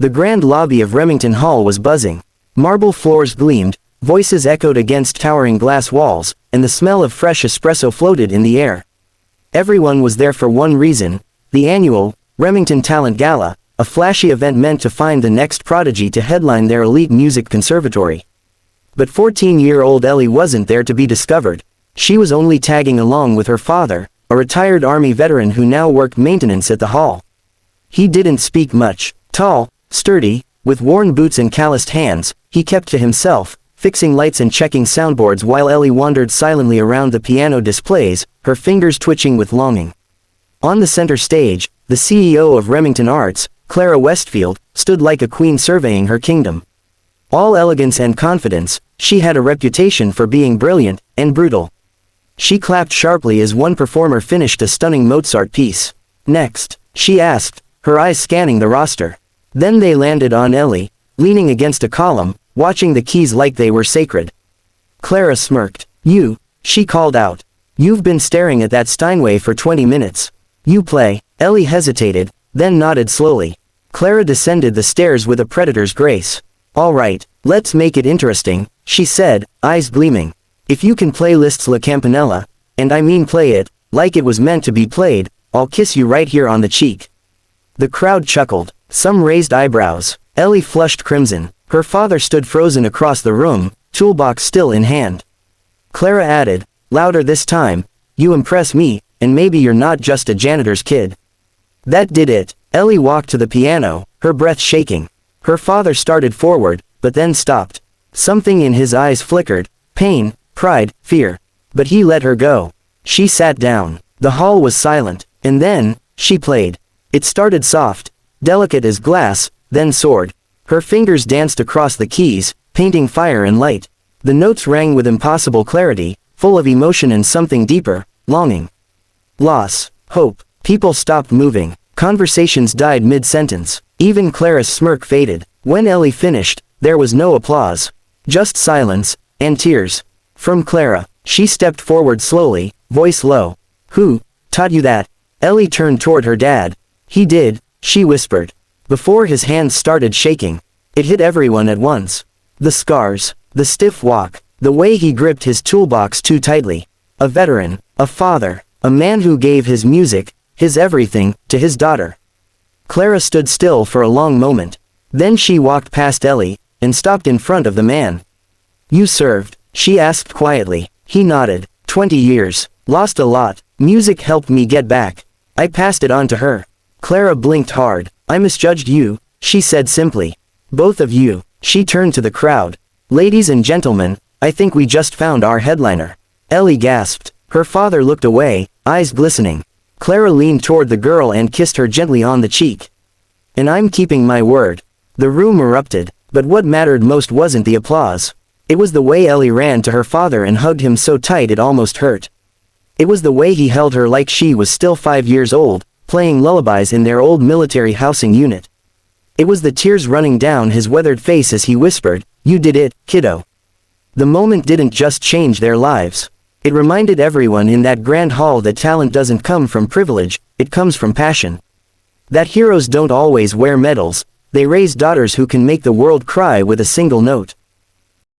The grand lobby of Remington Hall was buzzing. Marble floors gleamed, voices echoed against towering glass walls, and the smell of fresh espresso floated in the air. Everyone was there for one reason: the annual Remington Talent Gala, a flashy event meant to find the next prodigy to headline their elite music conservatory. But 14-year-old Ellie wasn't there to be discovered. She was only tagging along with her father, a retired Army veteran who now worked maintenance at the hall. He didn't speak much. Tall, sturdy, with worn boots and calloused hands, he kept to himself, fixing lights and checking soundboards while Ellie wandered silently around the piano displays, her fingers twitching with longing. On the center stage, the CEO of Remington Arts, Clara Westfield, stood like a queen surveying her kingdom. All elegance and confidence, she had a reputation for being brilliant and brutal. She clapped sharply as one performer finished a stunning Mozart piece. "Next," she asked, her eyes scanning the roster. Then they landed on Ellie, leaning against a column, watching the keys like they were sacred. Clara smirked. "You," she called out. "You've been staring at that Steinway for 20 minutes. You play." Ellie hesitated, then nodded slowly. Clara descended the stairs with a predator's grace. "All right, let's make it interesting," she said, eyes gleaming. "If you can play Liszt's La Campanella, and I mean play it, like it was meant to be played, I'll kiss you right here on the cheek." The crowd chuckled. Some raised eyebrows. Ellie flushed crimson. Her father stood frozen across the room, toolbox still in hand. Clara added, louder this time, "You impress me, and maybe you're not just a janitor's kid." That did it. Ellie walked to the piano, her breath shaking. Her father started forward, but then stopped. Something in his eyes flickered, pain, pride, fear. But he let her go. She sat down. The hall was silent, and then, she played. It started soft, delicate as glass, then soared. Her fingers danced across the keys, painting fire and light. The notes rang with impossible clarity, full of emotion and something deeper, longing. Loss, hope. People stopped moving. Conversations died mid-sentence. Even Clara's smirk faded. When Ellie finished, there was no applause. Just silence, and tears. From Clara, she stepped forward slowly, voice low. "Who taught you that?" Ellie turned toward her dad. "He did," she whispered. Before his hands started shaking. It hit everyone at once. The scars, the stiff walk, the way he gripped his toolbox too tightly. A veteran, a father, a man who gave his music, his everything, to his daughter. Clara stood still for a long moment. Then she walked past Ellie, and stopped in front of the man. "You served?" she asked quietly. He nodded. 20 years. Lost a lot. Music helped me get back. I passed it on to her." Clara blinked hard. "I misjudged you," she said simply. "Both of you." She turned to the crowd. "Ladies and gentlemen, I think we just found our headliner." Ellie gasped. Her father looked away, eyes glistening. Clara leaned toward the girl and kissed her gently on the cheek. "And I'm keeping my word." The room erupted, but what mattered most wasn't the applause. It was the way Ellie ran to her father and hugged him so tight it almost hurt. It was the way he held her like she was still 5 years old, playing lullabies in their old military housing unit. It was the tears running down his weathered face as he whispered, "You did it, kiddo." The moment didn't just change their lives. It reminded everyone in that grand hall that talent doesn't come from privilege, it comes from passion. That heroes don't always wear medals, they raise daughters who can make the world cry with a single note.